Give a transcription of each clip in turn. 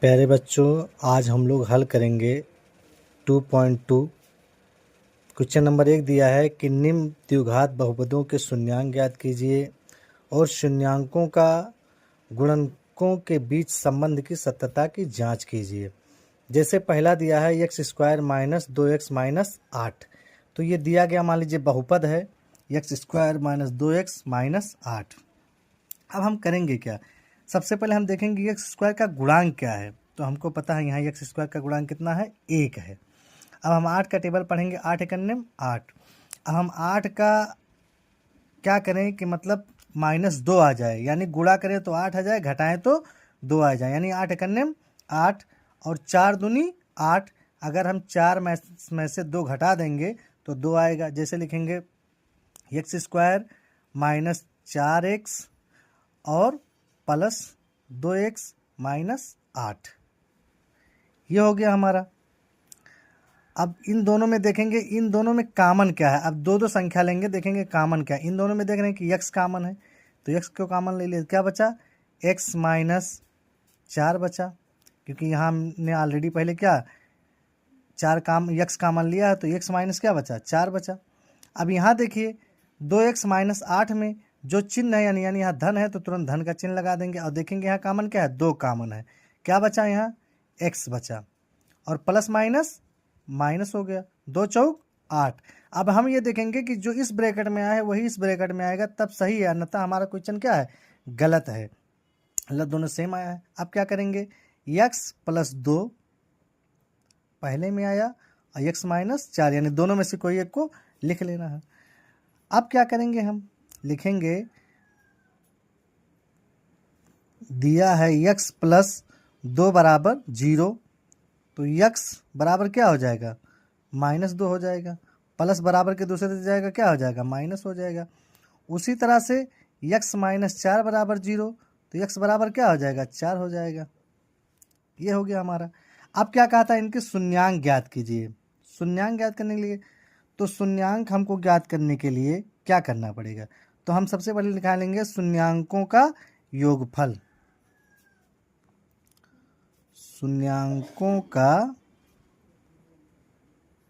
प्यारे बच्चों, आज हम लोग हल करेंगे 2.2। क्वेश्चन नंबर 1 दिया है कि निम्न द्विघात बहुपदों के शून्यांक ज्ञात कीजिए और शून्यांकों का गुणनकों के बीच संबंध की सत्यता की जांच कीजिए। जैसे पहला दिया है x² माइनस 2x माइनस 8। तो ये दिया गया, मान लीजिए बहुपद है x² माइनस 2x माइनस 8। अब हम करेंगे क्या? सबसे पहले हम देखेंगे x² का गुणांक क्या है। तो हमको पता है यहाँ x² का गुणांक कितना है, 1 है। अब हम 8 का टेबल पढ़ेंगे, 8 एकन्ने 8। अब हम 8 का क्या करें कि मतलब -2 आ जाए, यानी गुणा करें तो 8 आ जाए, घटाएं तो 2 आ जाए, यानी 8 एकन्ने 8 और 4 दूनी 8। अगर हम 4 में से 2 घटा देंगे तो 2 आएगा। जैसे लिखेंगे x² माइनस 4x और प्लस 2x माइनस 8। ये हो गया हमारा। अब इन दोनों में देखेंगे, इन दोनों में कॉमन क्या है। अब दो दो संख्या लेंगे, देखेंगे कॉमन क्या है। इन दोनों में देख रहे हैं कि x कॉमन है, तो x को कॉमन ले लिया, क्या बचा, x माइनस 4 बचा, क्योंकि यहाँ हमने ऑलरेडी पहले क्या x कॉमन लिया है, तो x माइनस क्या बचा, 4 बचा। अब यहाँ देखिए 2x माइनस 8 में जो चिन्ह है, यानी यहाँ धन है तो तुरंत धन का चिन्ह लगा देंगे और देखेंगे यहाँ कॉमन क्या है, 2 कॉमन है। क्या बचा, यहाँ x बचा और प्लस माइनस माइनस हो गया, 2 चौक 8। अब हम ये देखेंगे कि जो इस ब्रैकेट में आया है वही इस ब्रैकेट में आएगा, तब सही है, अन्यथा हमारा क्वेश्चन क्या है, गलत है। मतलब दोनों सेम आया है। अब क्या करेंगे, x प्लस 2 पहले में आया और x माइनस 4, यानी दोनों में से कोई एक को लिख लेना है। अब क्या करेंगे, हम लिखेंगे दिया है x प्लस 2 बराबर 0, तो x बराबर क्या हो जाएगा, -2 हो जाएगा। प्लस बराबर के दूसरे से जाएगा, क्या हो जाएगा, माइनस हो जाएगा। उसी तरह से x माइनस 4 बराबर 0, तो x बराबर क्या हो जाएगा, 4 हो जाएगा। ये हो गया हमारा। अब क्या कहा था, इनके शून्यांक ज्ञात कीजिए। शून्यांक ज्ञात करने के लिए, तो शून्यांक हमको ज्ञात करने के लिए क्या करना पड़ेगा, तो हम सबसे पहले निकालेंगे शून्यांकों का योगफल। शून्यांकों का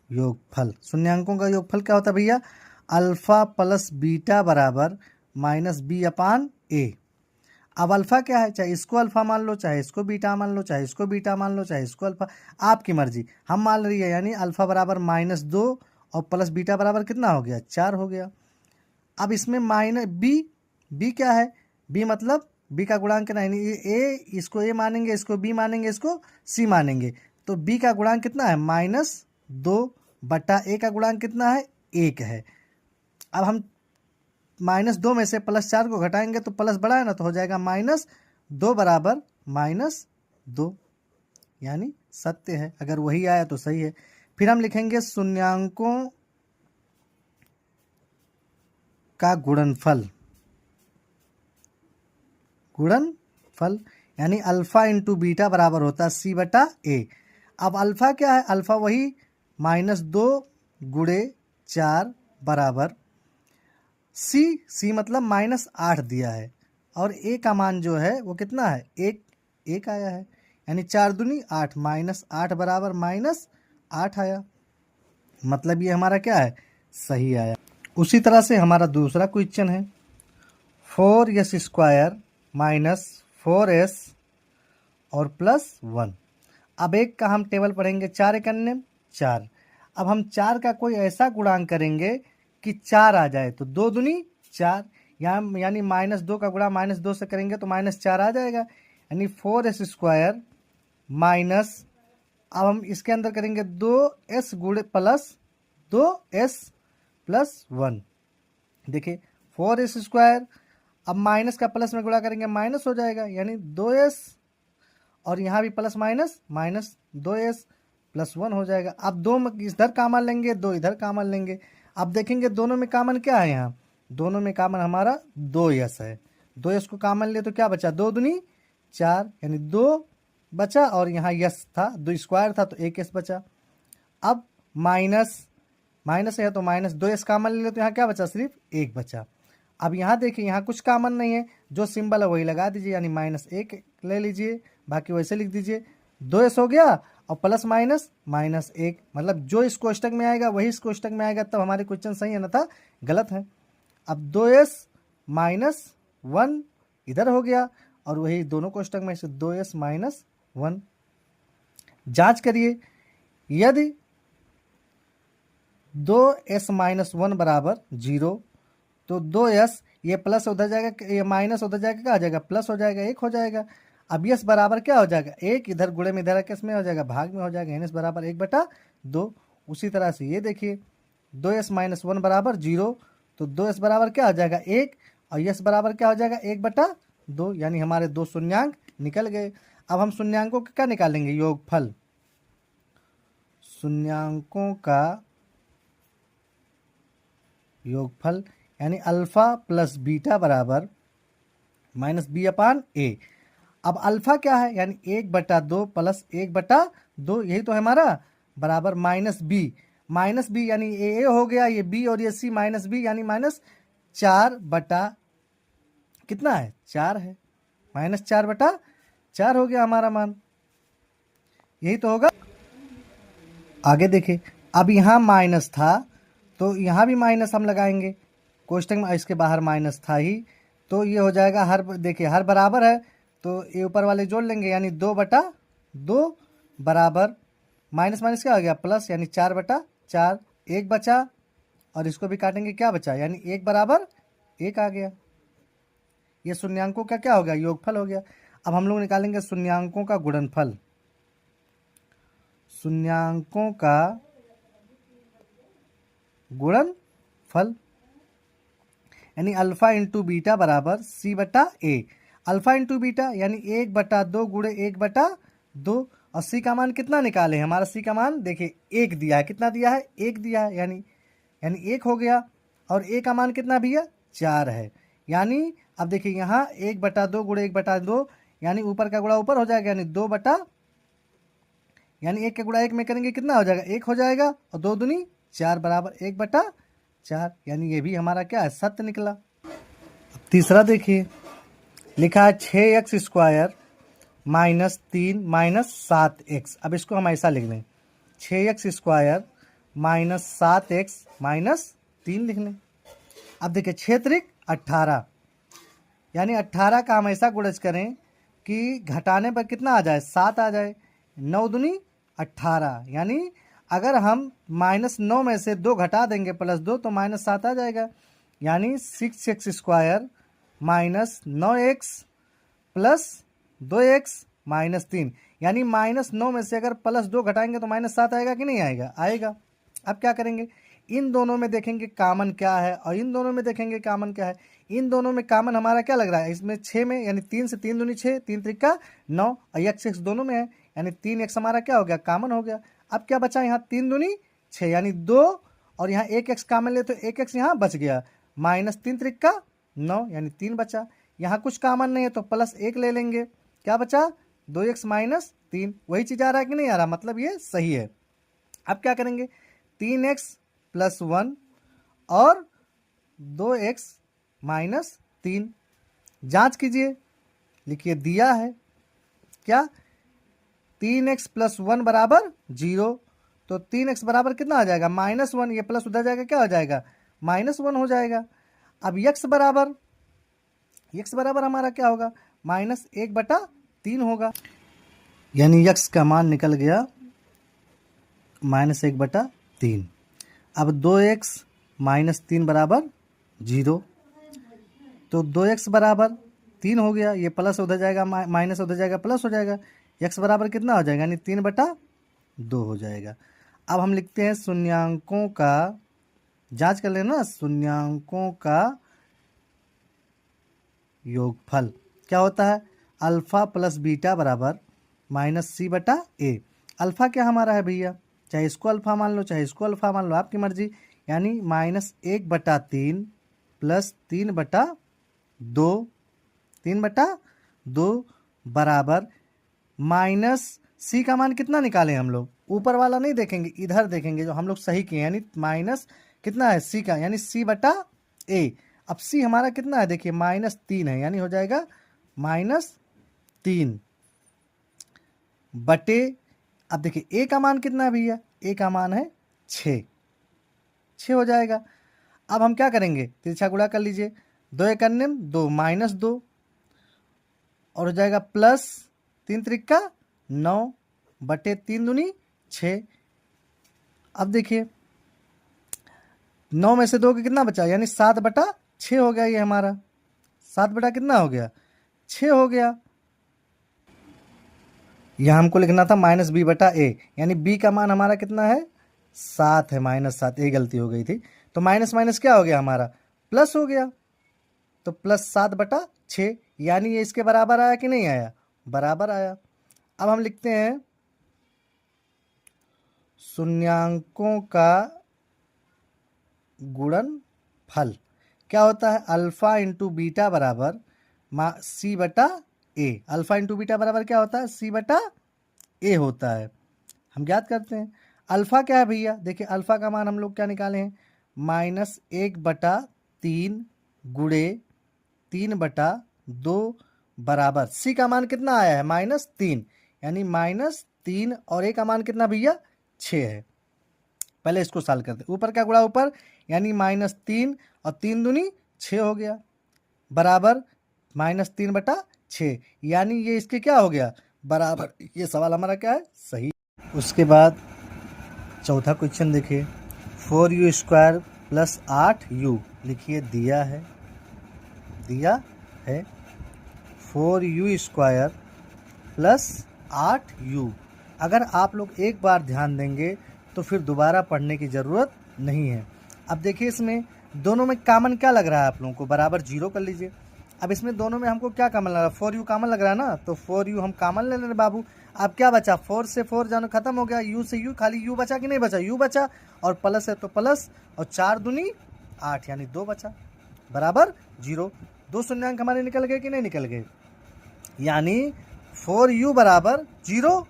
योगफल, शून्यांकों का योगफल क्या होता है भैया, अल्फा प्लस बीटा बराबर -b/a। अब अल्फा क्या है, चाहे इसको अल्फा मान लो, चाहे इसको बीटा मान लो, चाहे इसको बीटा मान लो, चाहे इसको अल्फा, आपकी मर्जी। हम मान रही है, यानी अल्फा बराबर -2 और प्लस बीटा बराबर कितना हो गया, 4 हो गया। अब इसमें बी क्या है, बी मतलब बी का गुणांक कितना, यानी ए, इसको ए मानेंगे, इसको बी मानेंगे, इसको सी मानेंगे, तो बी का गुणांक कितना है, -2/a का गुणांक कितना है, 1 है। अब हम -2 में से +4 को घटाएंगे तो प्लस बड़ा है ना, तो हो जाएगा -2 बराबर -2, यानी सत्य है। अगर वही आया तो सही है। फिर हम लिखेंगे शून्यांकों का गुणनफल, यानी अल्फा इंटू बीटा बराबर होता है c/a। अब अल्फा क्या है, अल्फा वही -2 गुणे 4 बराबर c मतलब -8 दिया है, और a का मान जो है वो कितना है, 1 आया है, यानी 4 दूनी 8, -8 बराबर -8 आया। मतलब ये हमारा क्या है, सही आया। उसी तरह से हमारा दूसरा क्वेश्चन है 4s² माइनस 4s और +1। अब एक का हम टेबल पढ़ेंगे, 4 एकन्ने 4। अब हम 4 का कोई ऐसा गुणांक करेंगे कि 4 आ जाए, तो 2 दूनी 4, यानी -2 का गुणा -2 से करेंगे तो -4 आ जाएगा, यानी 4s² माइनस, अब हम इसके अंदर करेंगे 2s गुणे प्लस 2s + 1। देखिए 4s², अब माइनस का प्लस में गुणा करेंगे माइनस हो जाएगा, यानी 2s, और यहाँ भी प्लस माइनस माइनस 2s + 1 हो जाएगा। अब 2 इधर कॉमन लेंगे, 2 इधर कॉमन लेंगे। अब देखेंगे दोनों में कॉमन क्या है, यहाँ दोनों में कॉमन हमारा 2s है। 2s को कॉमन ले तो क्या बचा, 2 दूनी 4, यानी 2 बचा, और यहाँ यस था, 2 स्क्वायर था तो 1s बचा। अब माइनस है तो -2s कॉमन ले लो, तो यहाँ क्या बचा, सिर्फ 1 बचा। अब यहाँ देखिए, यहाँ कुछ कॉमन नहीं है, जो सिंबल है वही लगा दीजिए, यानी -1 ले लीजिए, बाकी वैसे लिख दीजिए। 2s हो गया और प्लस माइनस माइनस 1, मतलब जो इस कोष्टक में आएगा वही इस कोष्टक में आएगा, तब हमारे क्वेश्चन सही है, ना था गलत है। अब 2s माइनस 1 इधर हो गया और वही दोनों कोष्टक में से 2s माइनस 1। जांच करिए, यदि 2s माइनस 1 बराबर 0 तो 2s ये प्लस उधर जाएगा, ये माइनस उधर जाएगा, क्या हो जाएगा, प्लस हो जाएगा, 1 हो जाएगा। अब यस बराबर क्या हो जाएगा, 1 इधर गुणे में इधर किस में हो जाएगा, भाग में हो जाएगा, यानी बराबर 1/2। उसी तरह से ये देखिए 2s माइनस 1 बराबर 0 तो 2s बराबर क्या हो जाएगा 1 और यस बराबर क्या हो जाएगा 1/2, यानी हमारे दो शून्यांक निकल गए। अब हम शून्यांकों का क्या निकालेंगे, योगफल। शून्यांकों का योगफल यानी अल्फा प्लस बीटा बराबर माइनस b/a। अब अल्फा क्या है, यानी 1/2 प्लस 1/2, यही तो है हमारा, बराबर माइनस बी यानी ए हो गया, ये बी और ये सी माइनस बी यानी माइनस 4 कितना है 4 है, -4/4 हो गया हमारा मान, यही तो होगा। आगे देखिए, अब यहाँ माइनस था तो यहाँ भी माइनस हम लगाएंगे, कोष्टक में इसके बाहर माइनस था ही, तो ये हो जाएगा हर, देखिए हर बराबर है तो ये ऊपर वाले जोड़ लेंगे, यानी 2/2 बराबर माइनस माइनस क्या हो गया प्लस, यानी 4/4, 1 बचा और इसको भी काटेंगे, क्या बचा, यानी 1 बराबर 1 आ गया। ये शून्यांकों का क्या हो गया, योगफल हो गया। अब हम लोग निकालेंगे शून्यांकों का गुणनफल। शून्यांकों का गुणनफल यानी अल्फा इंटू बीटा बराबर c/a। अल्फा इंटू बीटा यानी 1/2 गुणे 1/2 और c का मान कितना निकाले, हमारा c का मान देखिए 1 दिया है, कितना दिया है 1 दिया है, यानी 1 हो गया और a का मान कितना भैया 4 है। यानी अब देखिए यहाँ 1/2 गुणे 1/2 यानी ऊपर का गुणा ऊपर हो जाएगा, यानी 2 यानी 1 का गुणा 1 में करेंगे कितना हो जाएगा 1 हो जाएगा और 2 दूनी 4 बराबर 1/4, यानी ये भी हमारा क्या है सत्य निकला। अब तीसरा देखिए, लिखा है 6x² माइनस 3 माइनस 7x। अब इसको हम ऐसा लिख लें 6x² माइनस 7x माइनस 3 लिख लें। अब देखिए 6×3 = 18, यानी 18 का हम ऐसा गुणज करें कि घटाने पर कितना आ जाए 7 आ जाए, 9 दूनी 18, यानी अगर हम -9 में से 2 घटा देंगे +2 तो -7 आ जाएगा, यानी 6x² minus 9x plus 2x minus 3, यानी -9 में से अगर +2 घटाएंगे तो -7 आएगा कि नहीं आएगा, आएगा। अब क्या करेंगे, इन दोनों में देखेंगे कामन क्या है और इन दोनों में देखेंगे कामन क्या है। इन दोनों में कामन हमारा क्या लग रहा है, इसमें 6 में, यानी 3 से 3 दूनी 6, 3×3 = 9 और x दोनों में है, यानी 3x हमारा क्या हो गया कामन हो गया। अब क्या बचा, यहाँ 3 दूनी 6 यानी 2 और यहाँ 1x कामन ले तो 1x यहाँ बच गया, -3×3 = 9 यानी 3 बचा। यहाँ कुछ कामन नहीं है तो +1 ले लेंगे, क्या बचा 2x माइनस 3, वही चीज़ आ रहा है कि नहीं आ रहा, मतलब ये सही है। अब क्या करेंगे 3x + 1 और 2x माइनस 3, जांच कीजिए, लिखिए दिया है क्या 3x + 1 बराबर 0, तो 3x बराबर कितना आ जाएगा -1, ये प्लस उधर जाएगा क्या हो जाएगा -1 हो जाएगा। अब x बराबर हमारा क्या होगा -1/3 होगा, यानी x का मान निकल गया -1/3। अब 2x माइनस 3 बराबर 0, तो 2x बराबर 3 हो गया, ये प्लस उधर जाएगा माइनस उधर जाएगा प्लस हो जाएगा, x बराबर कितना हो जाएगा, यानी 3/2 हो जाएगा। अब हम लिखते हैं शून्यांकों का, जांच कर लेना, शून्यांकों का योगफल क्या होता है, अल्फा प्लस बीटा बराबर -c/a। अल्फा क्या हमारा है भैया, चाहे इसको अल्फा मान लो चाहे इसको अल्फा मान लो, आपकी मर्जी, यानी -1/3 प्लस 3/2 बराबर -c का मान कितना निकालें हम लोग, ऊपर वाला नहीं देखेंगे, इधर देखेंगे जो हम लोग सही किए, यानी माइनस कितना है c का, यानी c/a। अब c हमारा कितना है देखिए -3 है, यानी हो जाएगा -3। बटे, अब देखिए a का मान कितना है भैया, a का मान है 6 हो जाएगा। अब हम क्या करेंगे, तिरछा गुणा कर लीजिए, 2 एक अन्य 2 माइनस 2 और हो जाएगा प्लस 3 त्रिका 9 बटे 3 दूनी 6। अब देखिए 9 में से 2 का कितना बचा, यानी 7/6 हो गया। ये हमारा 7 बटा कितना हो गया, 6 हो गया। यहाँ हमको लिखना था -b/a, यानी b का मान हमारा कितना है 7 है, -7, ये गलती हो गई थी। तो माइनस माइनस क्या हो गया हमारा, प्लस हो गया। तो +7/6, यानी ये इसके बराबर आया कि नहीं आया, बराबर आया। अब हम लिखते हैं शून्यांकों का गुणनफल क्या होता है, अल्फा इंटू बीटा बराबर c/a। अल्फा इंटू बीटा बराबर क्या होता है, c/a होता है। हम ज्ञात करते हैं अल्फा क्या है भैया, देखिए अल्फा का मान हम लोग क्या निकाले हैं, -1/3 गुणे 3/2 बराबर c का मान कितना आया है -3, यानी -3 और a का मान कितना भैया 6 है। पहले इसको सॉल्व करते, ऊपर क्या गुणा ऊपर, यानी -3 और 3 दूनी 6 हो गया, बराबर -3/6, यानी ये इसके क्या हो गया, बराबर। ये सवाल हमारा क्या है, सही। उसके बाद चौथा क्वेश्चन देखिए, 4u² + 8u लिखिए, दिया है 4u² + 8u। अगर आप लोग एक बार ध्यान देंगे तो फिर दोबारा पढ़ने की ज़रूरत नहीं है। अब देखिए इसमें दोनों में कॉमन क्या लग रहा है आप लोगों को, बराबर 0 कर लीजिए। अब इसमें दोनों में हमको क्या कॉमन लग रहा है, 4u कॉमन लग रहा है ना, तो 4u हम कॉमन ले लें बाबू। अब क्या बचा, 4 से 4 जानो खत्म हो गया, u से u, खाली u बचा कि नहीं बचा, u बचा, और प्लस है तो प्लस, और 4 दूनी 8, यानी 2 बचा, बराबर 0। 2 शून्यांक हमारे निकल गए कि नहीं निकल गए, यानी 4u बराबर 0,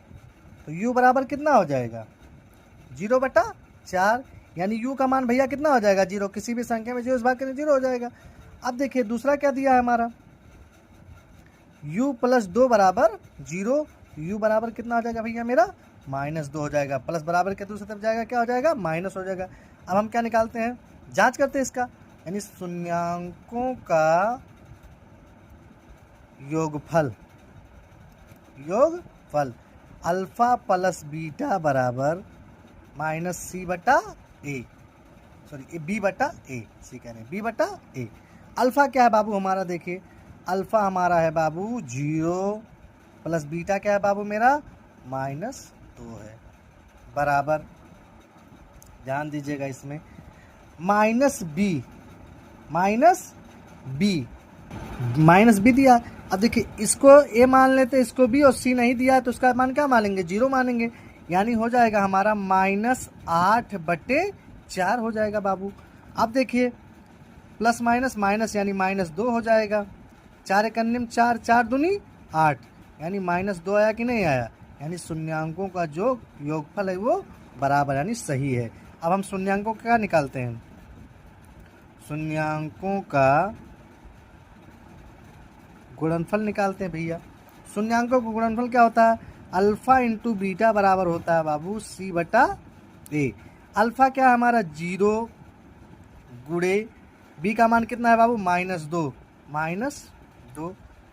तो u बराबर कितना हो जाएगा 0/4, यानी u का मान भैया कितना हो जाएगा 0, किसी भी संख्या में 0 से भाग करें 0 हो जाएगा। अब देखिए दूसरा क्या दिया है हमारा, u + 2 बराबर 0, u बराबर कितना हो जाएगा भैया मेरा -2 हो जाएगा, प्लस बराबर के दूसरी तरफ जाएगा क्या हो जाएगा, माइनस हो जाएगा। अब हम क्या निकालते हैं, जांच करते हैं इसका, यानी शून्यांकों का योगफल अल्फा + बीटा बराबर -c/a, सॉरी b/a, सी कह रहे हैं b/a। अल्फा क्या है बाबू हमारा, देखिए अल्फा हमारा है बाबू 0 + बीटा क्या है बाबू मेरा -2 है, बराबर, ध्यान दीजिएगा इसमें -b दिया। अब देखिए इसको a मान लेते, इसको b, और c नहीं दिया है तो उसका मान क्या मानेंगे, 0 मानेंगे, यानी हो जाएगा हमारा -8/4 हो जाएगा बाबू। अब देखिए प्लस माइनस माइनस, यानी -2 हो जाएगा, 4 एक अन्य 4, 4 दूनी 8, यानी -2 आया कि नहीं आया, यानी शून्यांकों का जो योगफल है वो बराबर, यानी सही है। अब हम शून्यांकों का निकालते हैं, शून्यांकों का गुणनफल निकालते हैं भैया। शून्यांकों का गुणनफल क्या होता है, अल्फा इंटू बीटा बराबर होता है बाबू c/a। अल्फा क्या है हमारा 0 गुणे b का मान कितना है बाबू -2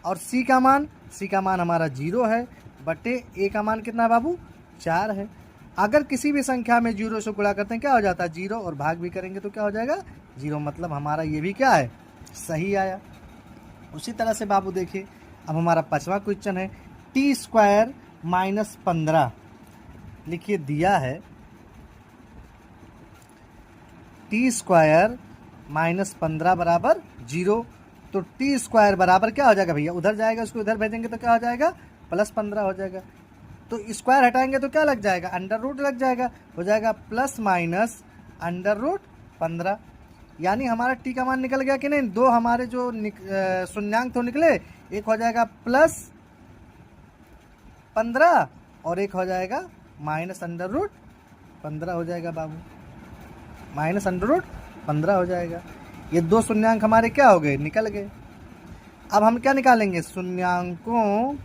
और c का मान हमारा 0 है, बटे a का मान कितना है बाबू 4 है। अगर किसी भी संख्या में 0 से गुणा करते हैं क्या हो जाता है 0, और भाग भी करेंगे तो क्या हो जाएगा 0, मतलब हमारा ये भी क्या है, सही आया। उसी तरह से बाबू देखिए अब हमारा 5वां क्वेश्चन है, t² - 15 लिखिए, दिया है t² - 15 बराबर 0, तो t² बराबर क्या हो जाएगा भैया, उधर जाएगा, उसको उधर भेजेंगे तो क्या हो जाएगा +15 हो जाएगा, तो स्क्वायर हटाएंगे तो क्या लग जाएगा, अंडर रूट लग जाएगा, हो जाएगा ±√15, यानी हमारा t का मान निकल गया कि नहीं, 2 हमारे जो शून्यांक तो निकले, एक हो जाएगा +15 और एक हो जाएगा -√15 हो जाएगा बाबू, -√15 हो जाएगा। ये 2 शून्यांक हमारे क्या हो गए, निकल गए। अब हम क्या निकालेंगे, शून्यांकों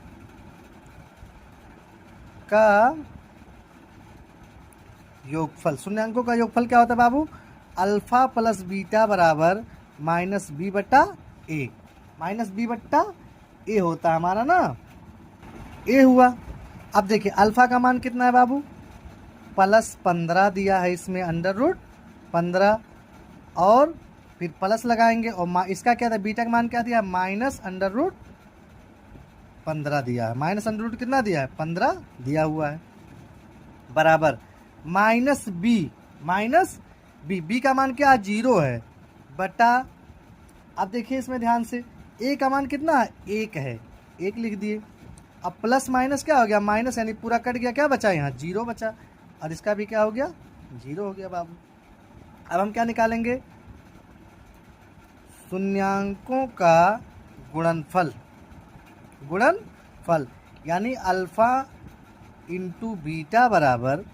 का योगफल, शून्यांकों का योगफल क्या होता है बाबू? अल्फा प्लस बीटा बराबर माइनस बी बट्टा ए, माइनस बी बट्टा ए होता है हमारा ना, ए हुआ। अब देखिए अल्फा का मान कितना है बाबू? प्लस 15 दिया है इसमें, अंडर रूट 15, और फिर प्लस लगाएंगे, और इसका क्या था? बीटा का मान क्या दिया? माइनस अंडर रूट 15 दिया है, माइनस अंडर रूट कितना दिया है? 15 दिया हुआ है, बराबर minus b, minus b, b का मान क्या? 0 है, बटा, अब देखिए इसमें ध्यान से, ए का मान कितना है? 1 है, 1 लिख दिए। अब प्लस माइनस क्या हो गया? माइनस, यानी पूरा कट गया, क्या बचा यहाँ? 0 बचा, और इसका भी क्या हो गया? 0 हो गया बाबू। अब हम क्या निकालेंगे? शून्यांकों का गुणनफल, गुणनफल यानी अल्फा इंटू बीटा बराबर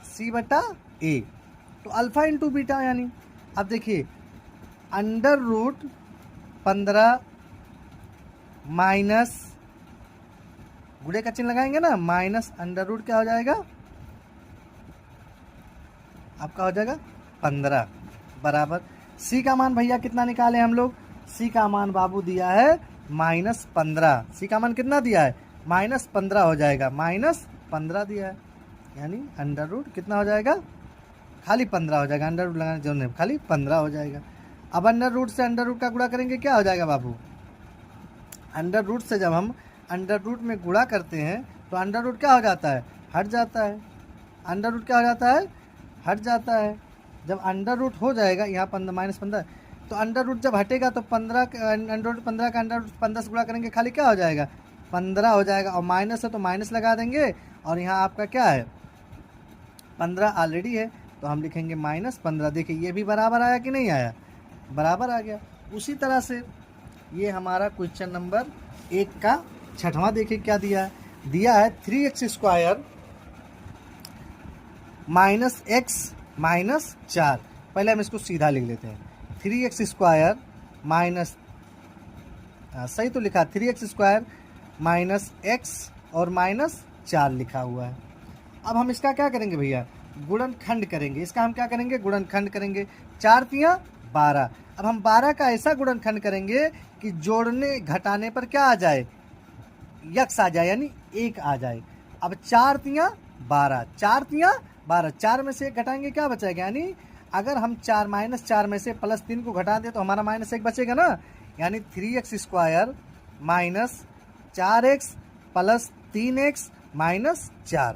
सी बटा ए। तो अल्फा इंटू बीटा यानी, अब देखिए अंडर रूट 15 माइनस, गुणे का चिन्ह लगाएंगे ना, माइनस अंडर रूट क्या हो जाएगा? आपका हो जाएगा 15, बराबर सी का मान भैया कितना निकाले हम लोग? सी का मान बाबू दिया है -15, सी का मान कितना दिया है? -15 हो जाएगा, -15 दिया है, यानी अंडर रूट कितना हो जाएगा? खाली 15 हो जाएगा, अंडर रूट लगाने की जरूरत नहीं, खाली 15 हो जाएगा। अब अंडर रूट से अंडर रूट का गुणा करेंगे, क्या हो जाएगा बाबू? अंडर रूट से जब हम अंडर रूट में गुणा करते हैं तो अंडर रूट क्या हो जाता है? हट जाता है, अंडर रूट क्या हो जाता है? हट जाता है। जब अंडर रूट हो जाएगा यहाँ -15, तो अंडर रूट जब हटेगा तो 15 अंडर रूट 15 का अंडर रूट 15 से गुणा करेंगे, खाली क्या हो जाएगा? 15 हो जाएगा, और माइनस है तो माइनस लगा देंगे, और यहाँ आपका क्या है? 15 ऑलरेडी है, तो हम लिखेंगे -15। देखिए ये भी बराबर आया कि नहीं आया? बराबर आ गया। उसी तरह से ये हमारा क्वेश्चन नंबर 1 का छठवां देखिए क्या दिया है? दिया है 3x² -x -4। पहले हम इसको सीधा लिख लेते हैं, 3x² माइनस, सही तो लिखा, 3x² -x और -4 लिखा हुआ है। अब हम इसका क्या करेंगे भैया? गुणनखंड करेंगे। इसका हम क्या करेंगे? गुणनखंड करेंगे। 4 तिया 12। अब हम 12 का ऐसा गुणनखंड करेंगे कि जोड़ने घटाने पर क्या आ जाए? यक्स आ जाए, यानी 1 आ जाए। अब 4 तिया 12, 4 तिया 12, 4 में से 1 घटाएंगे, क्या बचेगा? यानी अगर हम 4 -4 में से +3 को घटा दें तो हमारा -1 बचेगा ना, यानी 3x² -4x + 3x -4,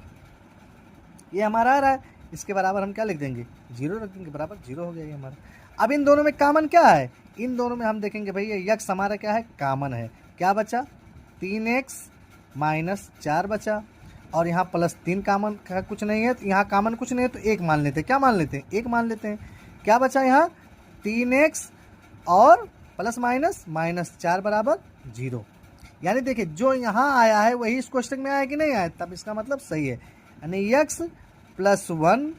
ये हमारा आ रहा है। इसके बराबर हम क्या लिख देंगे? 0 रख देंगे, बराबर 0 हो गया ये हमारा। अब इन दोनों में कॉमन क्या है? इन दोनों में हम देखेंगे भैया यक्स हमारा क्या है? कॉमन है। क्या बचा? 3x -4 बचा, और यहाँ +3 कॉमन का कुछ नहीं है, तो यहाँ कॉमन कुछ नहीं है तो 1 मान लेते हैं। क्या मान लेते हैं? 1 मान लेते हैं। क्या बचा यहाँ? 3x और ±4 बराबर 0। यानी देखिए जो यहाँ आया है वही इस क्वेश्चन में आया कि नहीं आया, तब इसका मतलब सही है। यानी x +1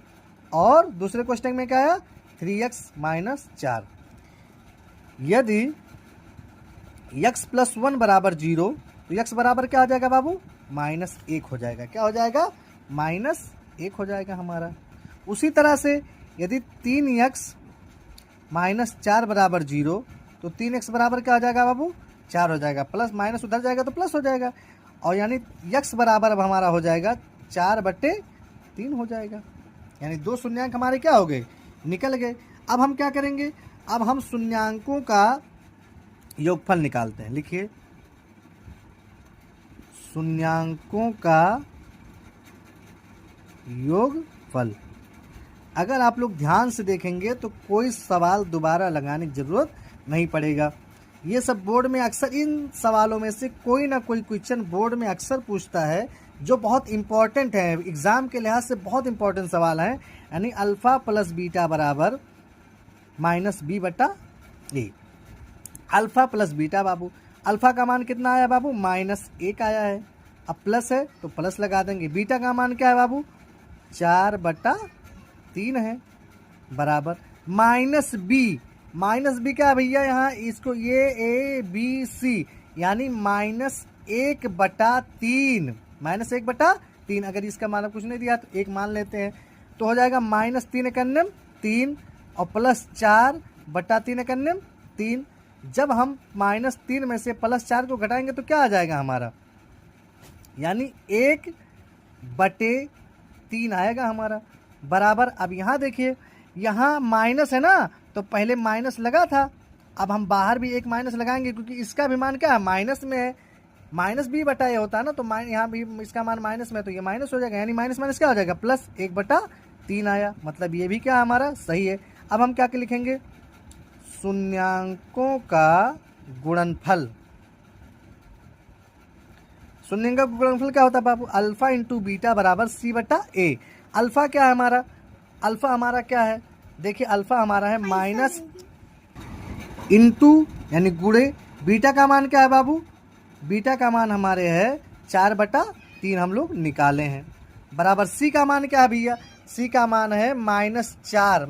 और दूसरे क्वेश्चन में क्या आया? 3x -4। यदि x +1 बराबर 0 तो x बराबर क्या हो जाएगा बाबू? -1 हो जाएगा। क्या हो जाएगा? -1 हो जाएगा हमारा। उसी तरह से यदि 3x -4 बराबर 0 तो 3x बराबर क्या हो जाएगा बाबू? 4 हो जाएगा। प्लस माइनस उधर जाएगा तो प्लस हो जाएगा, और यानी x बराबर अब हमारा हो जाएगा 4/3 हो जाएगा। यानी 2 शून्यांक हमारे क्या हो गए? निकल गए। अब हम क्या करेंगे? अब हम शून्यांकों का योगफल निकालते हैं। लिखिए, शून्यांकों का योगफल। अगर आप लोग ध्यान से देखेंगे तो कोई सवाल दोबारा लगाने की जरूरत नहीं पड़ेगा। ये सब बोर्ड में अक्सर, इन सवालों में से कोई ना कोई क्वेश्चन बोर्ड में अक्सर पूछता है जो बहुत इंपॉर्टेंट है, एग्जाम के लिहाज से बहुत इंपॉर्टेंट सवाल है। यानी अल्फा प्लस बीटा बराबर -b/a। अल्फा प्लस बीटा बाबू, अल्फा का मान कितना आया बाबू? -1 आया है। अब प्लस है तो प्लस लगा देंगे। बीटा का मान क्या है बाबू? 4/3 है, बराबर -b। -b क्या है भैया? यहाँ इसको ये A B C यानी -1/3, -1/3 3, अगर इसका मान कुछ नहीं दिया तो 1 मान लेते हैं, तो हो जाएगा -3 एकन्नम 3 और +4 बटा 3 एकन्नम 3। जब हम -3 में से +4 को घटाएंगे तो क्या आ जाएगा हमारा, यानी 1/3 आएगा हमारा, बराबर। अब यहाँ देखिए, यहाँ माइनस है ना, तो पहले माइनस लगा था, अब हम बाहर भी एक माइनस लगाएंगे क्योंकि इसका भी मान क्या है, माइनस में है, माइनस भी बटा ये होता है ना, तो यहाँ भी इसका मान माइनस में है तो ये माइनस हो जाएगा, यानी माइनस माइनस क्या हो जाएगा, +1/3 आया, मतलब ये भी क्या हमारा सही है। अब हम क्या लिखेंगे, शून्यांकों का गुणनफल। शून्यांकों का गुणनफल क्या होता है बाबू, अल्फा इंटू बीटा बराबर C/A। अल्फा क्या है हमारा, अल्फा हमारा क्या है, देखिए अल्फा हमारा है माइनस इंटू यानी गुणे, बीटा का मान क्या है बाबू, बीटा का मान हमारे है 4/3 हम लोग निकाले हैं, बराबर C का मान क्या है भैया, C का मान है -4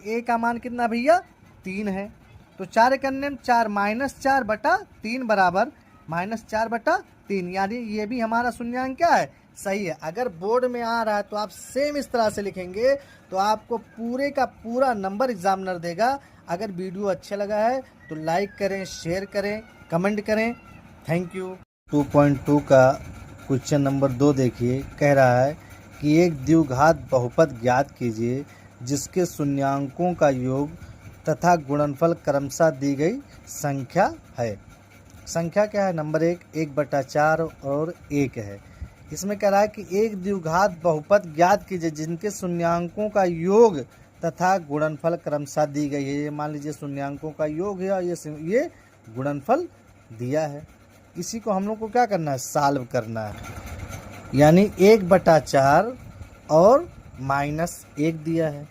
A का मान कितना भैया 3 है, तो 4 एकन्नम 4 -4/3 बराबर -4/3, यानी ये भी हमारा शून्यांक क्या है सही है। अगर बोर्ड में आ रहा है तो आप सेम इस तरह से लिखेंगे तो आपको पूरे का पूरा नंबर एग्जामिनर देगा। अगर वीडियो अच्छा लगा है तो लाइक करें, शेयर करें, कमेंट करें। Thank you. 2.2 का क्वेश्चन नंबर 2 देखिए, कह रहा है कि एक द्विघात बहुपद ज्ञात कीजिए जिसके शून्यांकों का योग तथा गुणनफल क्रमशः दी गई संख्या है। संख्या क्या है, नंबर 1/4 और 1 है। इसमें कह रहा है कि एक द्विघात बहुपद ज्ञात कीजिए जिनके शून्यांकों का योग तथा गुणनफल क्रमशः दी गई है। ये मान लीजिए शून्यांकों का योग है और ये गुणनफल दिया है। इसी को हम लोग को क्या करना है, सॉल्व करना है, यानी 1/4 और -1 दिया है।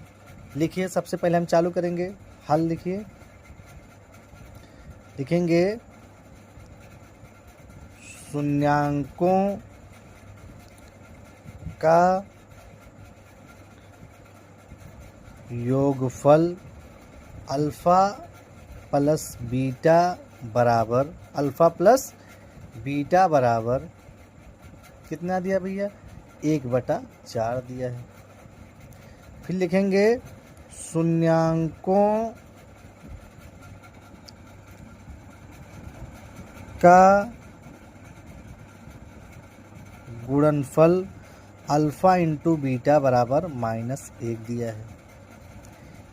लिखिए, सबसे पहले हम चालू करेंगे हल। लिखेंगे शून्यांकों का योगफल अल्फा प्लस बीटा बराबर कितना दिया भैया, 1/4 दिया है। फिर लिखेंगे शून्यांकों का गुणनफल अल्फा इंटू बीटा बराबर -1 दिया है।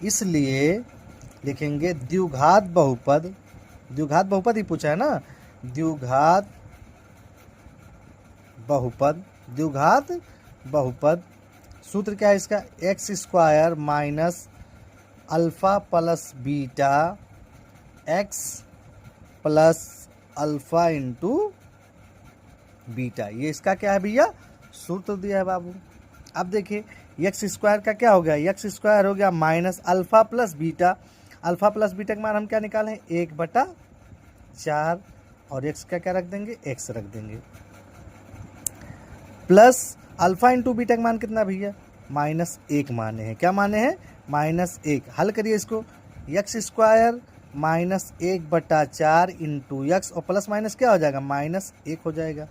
इसलिए लिखेंगे द्विघात बहुपद ही पूछा है ना, द्विघात बहुपद सूत्र क्या है इसका, x² minus alpha plus beta x plus alpha into beta, ये इसका क्या है भैया सूत्र दिया है बाबू। अब देखिए x² का क्या हो गया, x² हो गया minus alpha plus beta, alpha plus beta का मान हम क्या निकालें 1/4 और x का क्या रख देंगे, x रख देंगे, प्लस अल्फा इंटू बीटा का मान कितना भैया -1 माने हैं। क्या माने हैं, -1। हल करिए इसको, x² माइनस 1/4 इंटू x और प्लस माइनस क्या हो जाएगा, -1 हो जाएगा,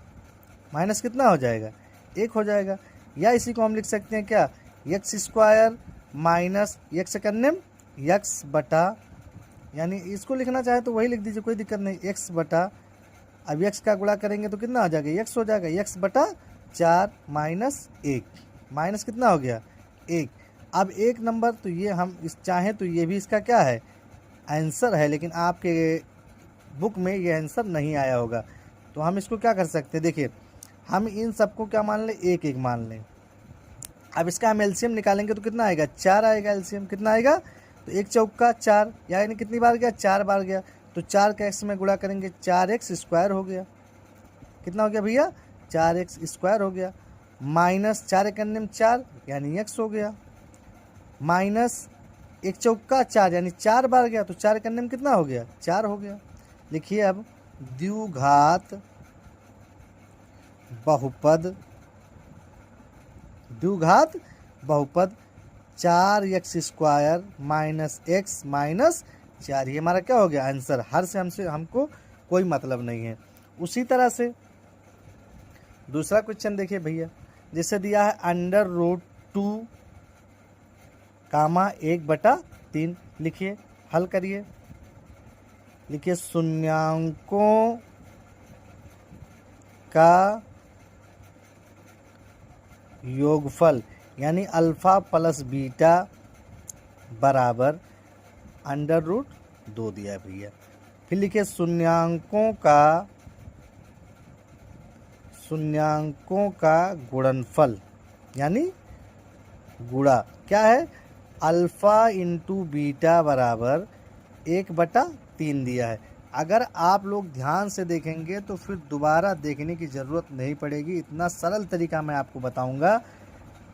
माइनस कितना हो जाएगा 1 हो जाएगा। या इसी को हम लिख सकते हैं क्या, x² माइनस x करने x बटा, यानी इसको लिखना चाहे तो वही लिख दीजिए, कोई दिक्कत नहीं, x बटा, अब x का गुणा करेंगे तो कितना हो जाएगा, x हो जाएगा, x/4 -1, माइनस कितना हो गया 1। अब 1 नंबर तो ये हम इस चाहें तो ये भी इसका क्या है आंसर है, लेकिन आपके बुक में ये आंसर नहीं आया होगा, तो हम इसको क्या कर सकते हैं, देखिए हम इन सबको क्या मान लें, 1 मान लें। अब इसका हम एलसीएम निकालेंगे तो कितना आएगा, 4 आएगा एलसीएम, कितना आएगा, तो 1 चौका 4, यानी कितनी बार गया, 4 बार गया, तो 4 का x में गुणा करेंगे 4x² हो गया, कितना हो गया भैया 4x² हो गया, माइनस 4 एकन्नम 4 यानी x हो गया, माइनस 1 चौका 4 यानी 4 बार गया, तो 4 एकन्नम कितना हो गया 4 हो गया। लिखिए अब द्विघात बहुपद 4x² माइनस x माइनस 4, ये हमारा क्या हो गया आंसर, हर से हमको कोई मतलब नहीं है। उसी तरह से दूसरा क्वेश्चन देखिए भैया, जिससे दिया है अंडर रूट 2 कामा 1/3। लिखिए, हल करिए। लिखिए शून्यांकों का योगफल यानी अल्फा प्लस बीटा बराबर अंडर रूट 2 दिया है भैया। फिर लिखिए शून्यांकों का गुणनफल यानी गुणा क्या है, अल्फा इंटू बीटा बराबर 1/3 दिया है। अगर आप लोग ध्यान से देखेंगे तो फिर दोबारा देखने की ज़रूरत नहीं पड़ेगी। इतना सरल तरीका मैं आपको बताऊंगा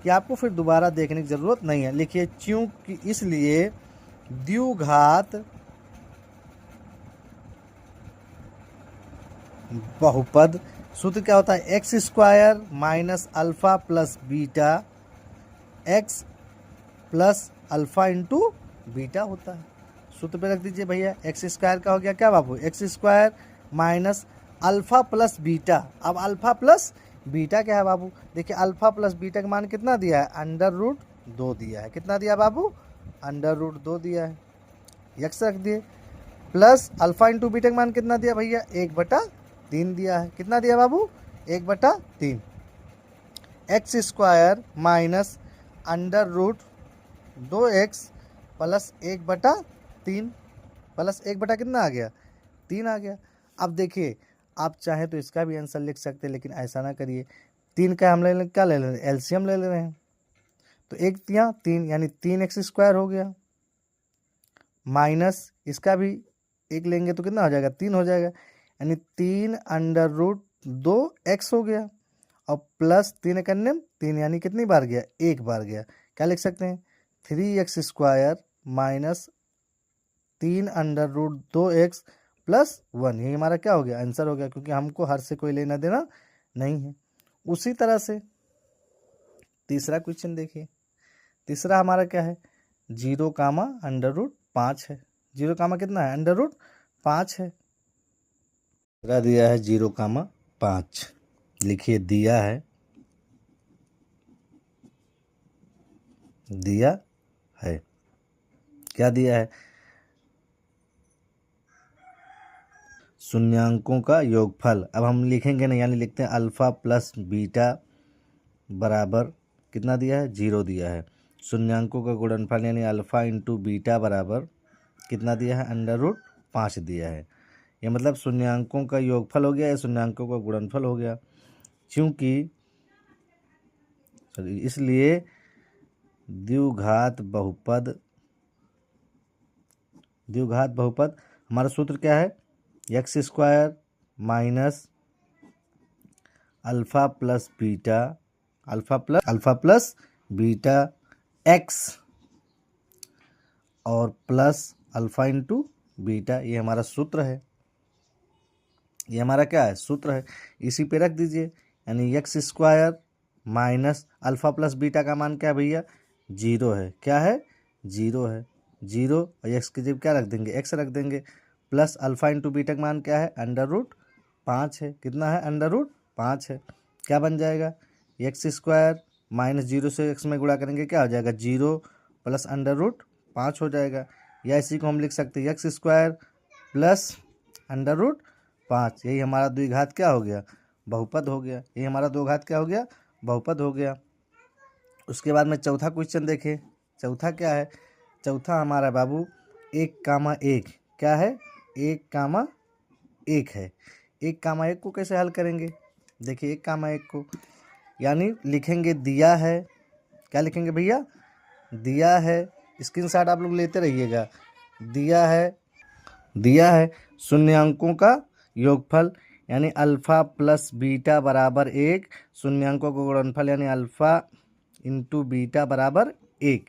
कि आपको फिर दोबारा देखने की ज़रूरत नहीं है। लिखिए क्योंकि इसलिए द्विघात बहुपद सूत्र क्या होता है, x square minus alpha plus beta x plus alpha into beta होता है। सूत्र पे रख दीजिए भैया, एक्स स्क्वायर का हो गया क्या बाबू, X square minus alpha plus beta. अब अल्फा प्लस बीटा क्या है बाबू, देखिए अल्फा प्लस बीटा का मान कितना दिया है, अंडर रूट 2 दिया है। कितना दिया बाबू, अंडर रूट 2 दिया है। यक्स रख दिए, प्लस अल्फा इंटू बीटा का मान कितना दिया भैया, 1/3 दिया है। कितना दिया बाबू, 1/3। X square minus under root 2x plus 1/3 plus 1 कितना आ गया, 3 आ गया। अब देखिए आप चाहें तो इसका भी आंसर लिख सकते हैं, लेकिन ऐसा ना करिए। 3 का हम क्या ले रहे हैं, एलसीएम ले रहे हैं। तो 1 3 3 यानी 3x स्क्वायर हो गया, माइनस इसका भी 1 लेंगे तो कितना हो जाएगा, 3 हो जाएगा। यानी 3 अंडर रूट 2x हो गया, और प्लस 3 करने 3 यानी कितनी बार गया, 1 बार गया। क्या लिख सकते हैं, 3x square minus 3 under root 2x plus 1। यही हमारा क्या हो गया, आंसर हो गया, क्योंकि हमको हर से कोई लेना देना नहीं है। उसी तरह से तीसरा क्वेश्चन देखिए। तीसरा हमारा क्या है, 0 कामा अंडर रूट 5 है। 0 कामा कितना है, अंडर रूट 5 है। दिया है 0 कामा 5। लिखिए दिया है क्या दिया है, शून्यांकों का योगफल। अब हम लिखेंगे नहीं, यानी लिखते हैं अल्फा प्लस बीटा बराबर कितना दिया है, 0 दिया है। शून्यांकों का गुणनफल यानी अल्फा इंटू बीटा बराबर कितना दिया है, अंडर रूट 5 दिया है। ये मतलब शून्यांकों का योगफल हो गया या शून्यांकों का गुणनफल हो गया, क्योंकि इसलिए द्विघात बहुपद हमारा सूत्र क्या है, x square minus alpha plus beta x और प्लस अल्फा इंटू बीटा। ये हमारा सूत्र है, ये हमारा क्या है, सूत्र है। इसी पे रख दीजिए, यानी X square minus alpha plus beta का मान क्या है भैया, 0 है। क्या है, 0 है। 0 और एक्स की जगह क्या रख देंगे, एक्स रख देंगे, प्लस अल्फा इंटू बीटा का मान क्या है, अंडर रूट 5 है। कितना है, अंडर रूट 5 है। क्या बन जाएगा, एक्स स्क्वायर माइनस 0 से एक्स में गुणा करेंगे क्या हो जाएगा, 0 प्लस अंडर रूट 5 हो जाएगा। या इसी को हम लिख सकते हैं x square plus under root 5। यही हमारा द्विघात क्या हो गया, बहुपद हो गया। यही हमारा दो घात क्या हो गया, बहुपद हो गया। उसके बाद में चौथा क्वेश्चन देखें। चौथा क्या है, चौथा हमारा बाबू 1,1 क्या है, 1,1 है। 1,1 को कैसे हल करेंगे, देखिए 1,1 को यानी लिखेंगे दिया है। क्या लिखेंगे भैया, दिया है। स्क्रीनशॉट आप लोग लेते रहिएगा। दिया है शून्यांकों का योगफल यानी अल्फा प्लस बीटा बराबर 1, शून्यांकों का गुणनफल यानी अल्फा इंटू बीटा बराबर 1,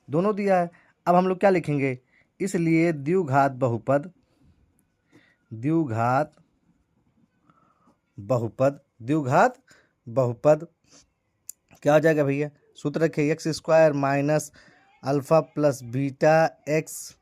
दोनों दिया है। अब हम लोग क्या लिखेंगे, इसलिए द्विघात बहुपद क्या हो जाएगा भैया, सूत्र रखिए x square minus alpha plus beta x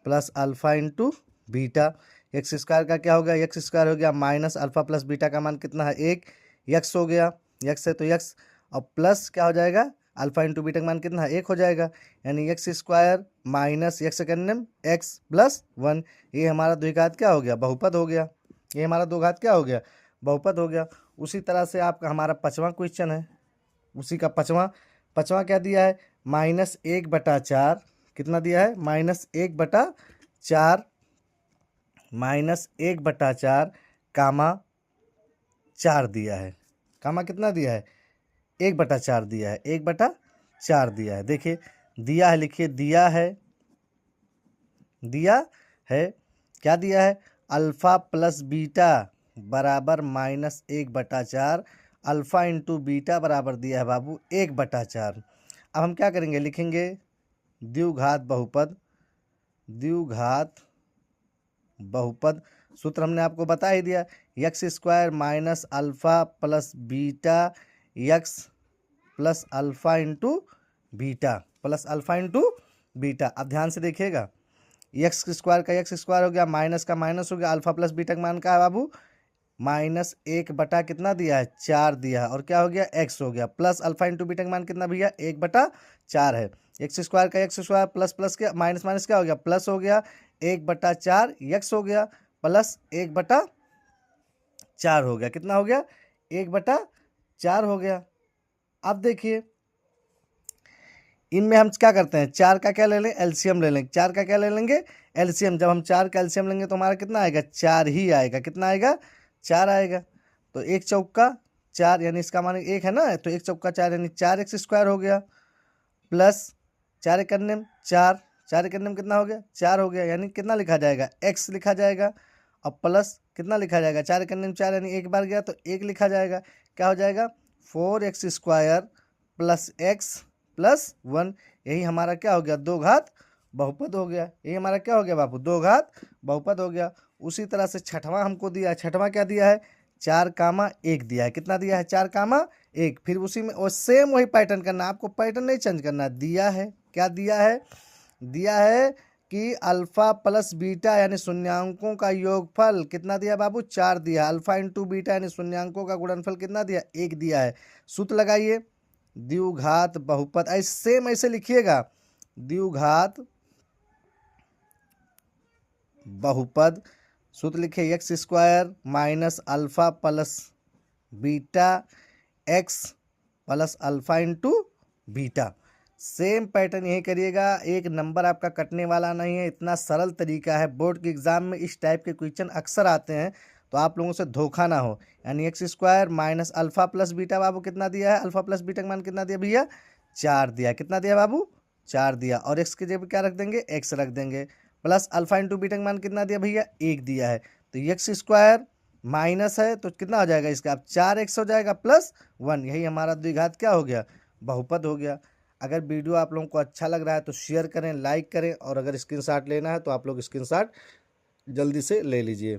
plus alpha into beta. X square का क्या हो गया, एक्स स्क्वायर हो गया माइनस अल्फा प्लस बीटा का मान कितना है, 1, यक्स हो गया, यक्स है तो यक्स, और प्लस क्या हो जाएगा, अल्फा इंटू बीटा का मान कितना है 1 हो जाएगा, यानी एक्स स्क्वायर माइनस यक्स का निम एक्स प्लस 1। ये हमारा द्विघात क्या हो गया, बहुपद हो गया। ये हमारा द्विघात क्या हो गया, बहुपद हो गया। उसी तरह से आपका हमारा 5वां क्वेश्चन है, उसी का पाँचवा क्या दिया है, -1/4। कितना दिया है, -1/4, -1/4 कामा 4 दिया है। कामा कितना दिया है, 1/4 दिया है, 1/4 दिया है। देखिए दिया है, लिखिए दिया है क्या दिया है, अल्फ़ा प्लस बीटा बराबर -1/4, अल्फ़ा इंटू बीटा बराबर दिया है बाबू 1/4। अब हम क्या करेंगे, लिखेंगे द्विघात बहुपद। सूत्र हमने आपको बता ही दिया, x square minus alpha plus beta x plus alpha into beta अब ध्यान से देखिएगा, यक्स स्क्वायर का यक्स स्क्वायर हो गया, माइनस का माइनस हो गया, अल्फ़ा प्लस बीटा का मान का है बाबू -1 कितना दिया है, 4 दिया है, और क्या हो गया, एक्स हो गया, प्लस अल्फ़ा इंटू बीटा का मान कितना भैया 1/4 है। एक्स स्क्वायर का एक्स स्क्वायर प्लस प्लस के माइनस माइनस क्या हो गया, प्लस हो गया, 1/4 यक्स हो गया प्लस 1/4 हो गया, कितना हो गया, 1/4 हो गया। अब देखिए इनमें हम क्या करते हैं, 4 का क्या ले लें, एलसीएम ले लेंगे। 4 का क्या ले लेंगे, एलसीएम। जब हम 4 का एलसीएम लेंगे तो हमारा कितना आएगा, 4 ही आएगा। कितना आएगा, 4 आएगा। तो 1 चौका 4, यानी इसका मान 1 है ना, तो 1 चौका 4 यानी 4x स्क्वायर हो गया, प्लस 4 करने में 4 करने में कितना हो गया, 4 हो गया, यानी कितना लिखा जाएगा, x लिखा जाएगा। अब प्लस कितना लिखा जाएगा, 4 करने में 4 यानी एक बार गया तो 1 लिखा जाएगा। क्या हो जाएगा, 4x square plus x plus 1। यही हमारा क्या हो गया, दो घात बहुपद हो गया। यही हमारा क्या हो गया बाबू, दो घात बहुपद हो गया। उसी तरह से छठवां हमको दिया है, छठवां क्या दिया है, 4,1 दिया है। कितना दिया है, 4,1। फिर उसी में और सेम वही पैटर्न करना, आपको पैटर्न नहीं चेंज करना। दिया है, क्या दिया है, दिया है कि अल्फ़ा प्लस बीटा यानी शून्यांकों का योगफल कितना दिया बाबू, 4 दिया। अल्फ़ा इंटू बीटा यानी शून्यांकों का गुणनफल कितना दिया, 1 दिया है। सूत्र लगाइए, द्विघात बहुपद ऐसे लिखिएगा, द्विघात बहुपद। सूत्र लिखिए, x square minus alpha plus beta x plus alpha into beta. Same pattern यही करिएगा, एक नंबर आपका कटने वाला नहीं है। इतना सरल तरीका है। बोर्ड के एग्जाम में इस टाइप के क्वेश्चन अक्सर आते हैं, तो आप लोगों से धोखा ना हो। यानी X square minus alpha plus beta बाबू कितना दिया है, अल्फ़ा प्लस बीटा का मान कितना दिया भैया, 4 दिया। कितना दिया बाबू, 4 दिया। और एक्स की जगह क्या रख देंगे, एक्स रख देंगे। प्लस अल्फ़ा इंटू बीटा का मान कितना दिया भैया, 1 दिया है। तो एक्स स्क्वायर माइनस है तो कितना हो जाएगा इसका, अब 4x हो जाएगा प्लस 1। यही हमारा द्विघात क्या हो गया, बहुपद हो गया। अगर वीडियो आप लोगों को अच्छा लग रहा है तो शेयर करें, लाइक करें, और अगर स्क्रीनशॉट लेना है तो आप लोग स्क्रीनशॉट जल्दी से ले लीजिए।